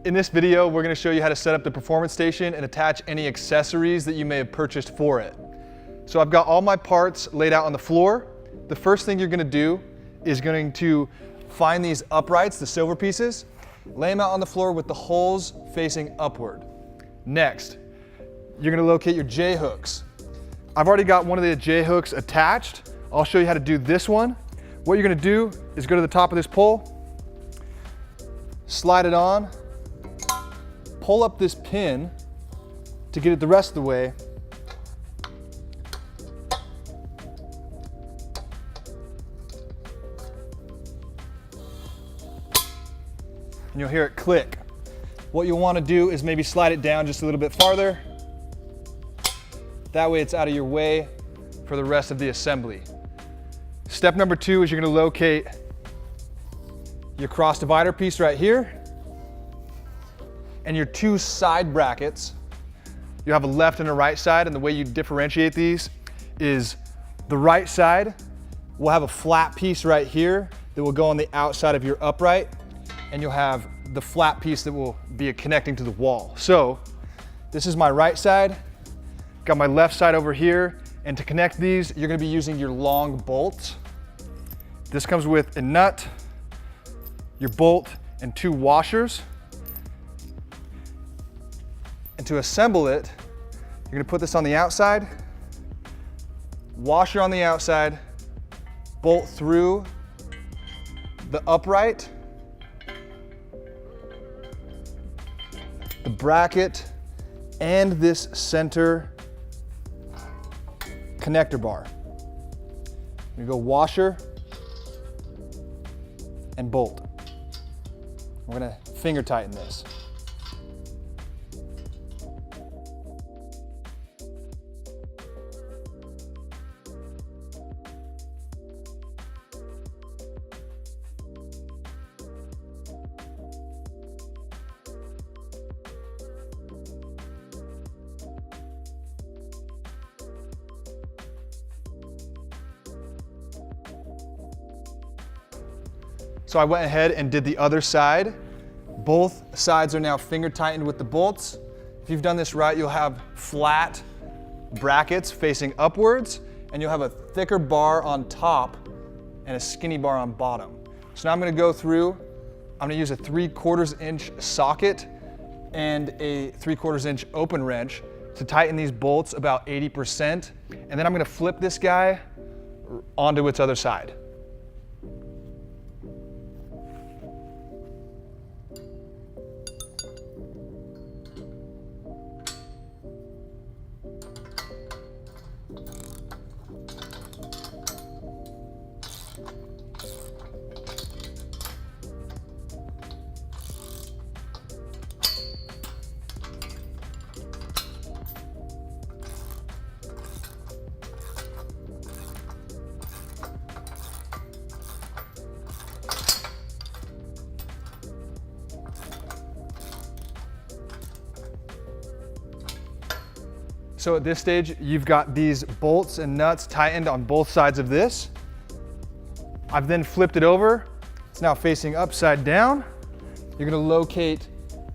In this video, we're going to show you how to set up the performance station and attach any accessories that you may have purchased for it. So I've got all my parts laid out on the floor. The first thing you're going to do is going to find these uprights, the silver pieces, lay them out on the floor with the holes facing upward. Next, you're going to locate your J-hooks. I've already got one of the J-hooks attached. I'll show you how to do this one. What you're going to do is go to the top of this pole, slide it on, pull up this pin to get it the rest of the way, and you'll hear it click. What you'll want to do is maybe slide it down just a little bit farther. That way it's out of your way for the rest of the assembly. Step number 2 is you're going to locate your cross divider piece right here and your 2 side brackets. You have a left and a right side, and the way you differentiate these is the right side will have a flat piece right here that will go on the outside of your upright, and you'll have the flat piece that will be connecting to the wall. So this is my right side, got my left side over here, and to connect these, you're gonna be using your long bolts. This comes with a nut, your bolt, and 2 washers. And to assemble it, you're gonna put this on the outside, washer on the outside, bolt through the upright, the bracket, and this center connector bar. You go washer and bolt. We're gonna finger tighten this. So I went ahead and did the other side. Both sides are now finger tightened with the bolts. If you've done this right, you'll have flat brackets facing upwards, and you'll have a thicker bar on top and a skinny bar on bottom. So now I'm gonna go through, I'm gonna use a 3/4 inch socket and a 3/4 inch open wrench to tighten these bolts about 80%. And then I'm gonna flip this guy onto its other side. So at this stage, you've got these bolts and nuts tightened on both sides of this. I've then flipped it over. It's now facing upside down. You're gonna locate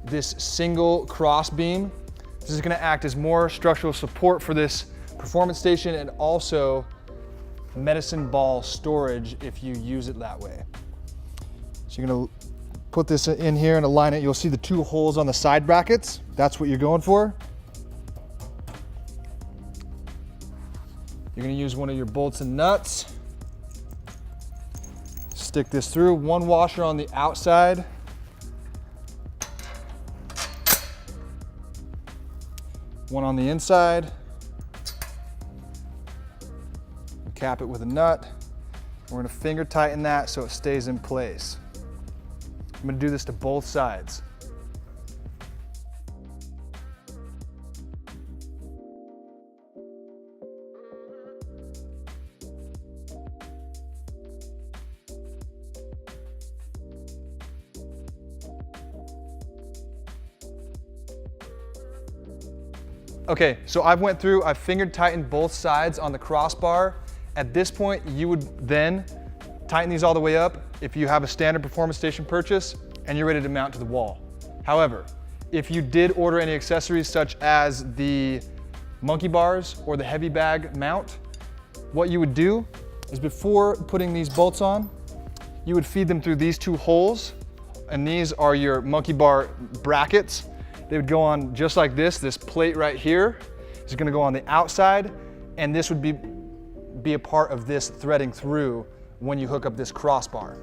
this single cross beam. This is gonna act as more structural support for this performance station and also medicine ball storage if you use it that way. So you're gonna put this in here and align it. You'll see the 2 holes on the side brackets. That's what you're going for. You're gonna use one of your bolts and nuts. Stick this through, 1 washer on the outside. One on the inside. Cap it with a nut. We're gonna finger tighten that so it stays in place. I'm gonna do this to both sides. Okay, so I've went through, I've finger tightened both sides on the crossbar. At this point, you would then tighten these all the way up if you have a standard Performance Station purchase and you're ready to mount to the wall. However, if you did order any accessories such as the monkey bars or the heavy bag mount, what you would do is before putting these bolts on, you would feed them through these two holes, and these are your monkey bar brackets. They would go on just like this. This plate right here is gonna go on the outside, and this would be a part of this threading through when you hook up this crossbar.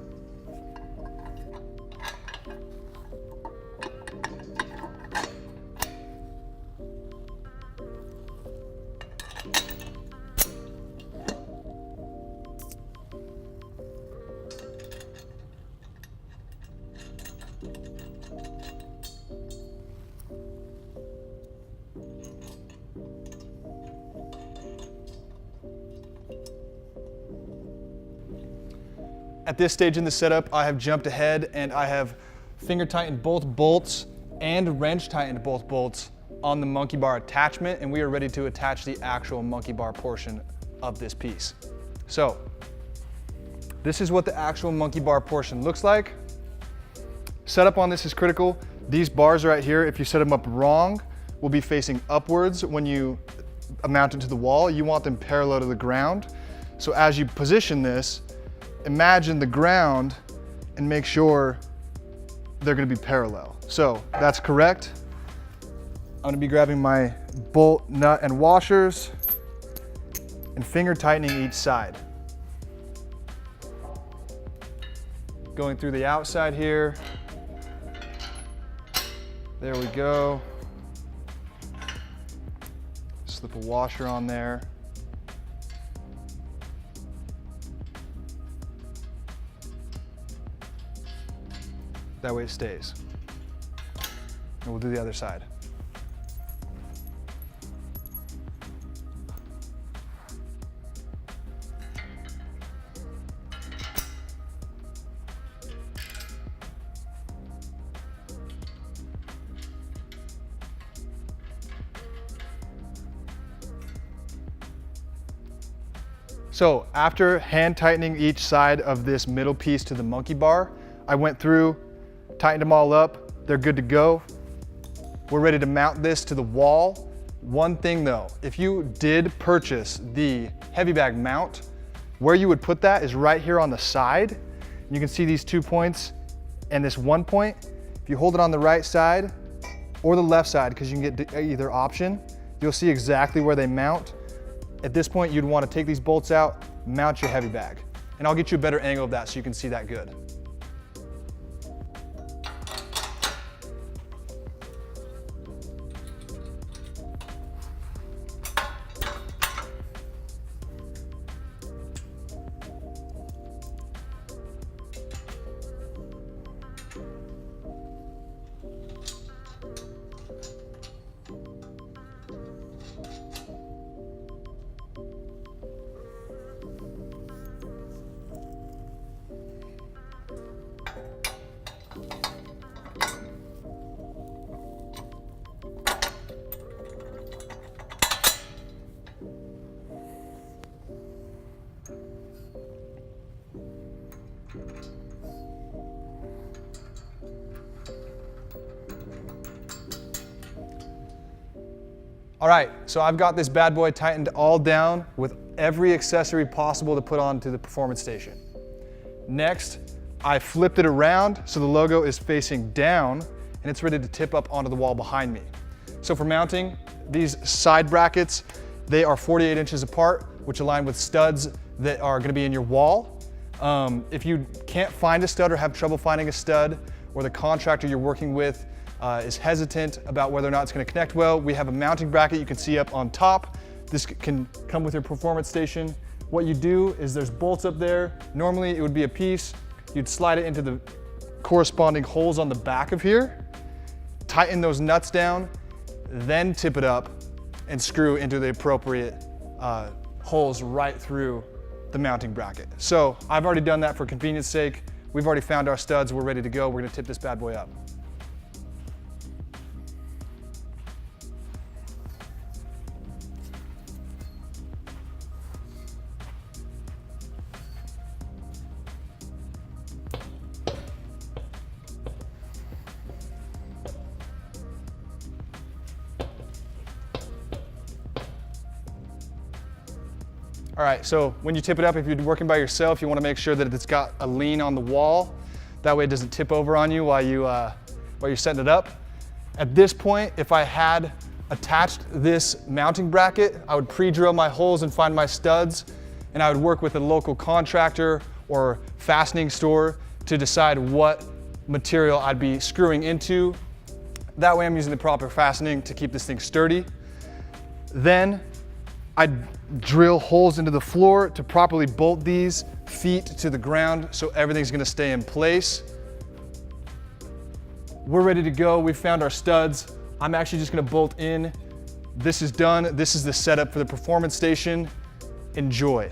At this stage in the setup, I have jumped ahead and I have finger tightened both bolts and wrench tightened both bolts on the monkey bar attachment, and we are ready to attach the actual monkey bar portion of this piece. So, this is what the actual monkey bar portion looks like. Setup on this is critical. These bars right here, if you set them up wrong, will be facing upwards when you mount it to the wall. You want them parallel to the ground. So as you position this, imagine the ground and make sure they're gonna be parallel. So that's correct. I'm gonna be grabbing my bolt, nut, and washers and finger tightening each side. Going through the outside here. There we go. Slip a washer on there. That way it stays. And we'll do the other side. So after hand tightening each side of this middle piece to the monkey bar, I went through, tightened them all up, they're good to go. We're ready to mount this to the wall. One thing though, if you did purchase the heavy bag mount, where you would put that is right here on the side. You can see these 2 points and this 1 point. If you hold it on the right side or the left side, because you can get either option, you'll see exactly where they mount. At this point, you'd want to take these bolts out, mount your heavy bag. And I'll get you a better angle of that so you can see that good. All right, so I've got this bad boy tightened all down with every accessory possible to put onto the Performance Station. Next, I flipped it around so the logo is facing down and it's ready to tip up onto the wall behind me. So for mounting, these side brackets, they are 48 inches apart, which align with studs that are gonna be in your wall. If you can't find a stud or have trouble finding a stud, or the contractor you're working with is hesitant about whether or not it's going to connect well, we have a mounting bracket you can see up on top. This can come with your Performance Station. What you do is there's bolts up there. Normally it would be a piece. You'd slide it into the corresponding holes on the back of here, tighten those nuts down, then tip it up and screw into the appropriate holes right through the mounting bracket. So I've already done that for convenience sake. We've already found our studs. We're ready to go. We're going to tip this bad boy up. All right, so when you tip it up, if you're working by yourself, you want to make sure that it's got a lean on the wall. That way it doesn't tip over on you while you're setting it up. At this point, if I had attached this mounting bracket, I would pre-drill my holes and find my studs, and I would work with a local contractor or fastening store to decide what material I'd be screwing into. That way I'm using the proper fastening to keep this thing sturdy. Then I'd drill holes into the floor to properly bolt these feet to the ground so everything's gonna stay in place. We're ready to go. We found our studs. I'm actually just gonna bolt in. This is done. This is the setup for the performance station. Enjoy.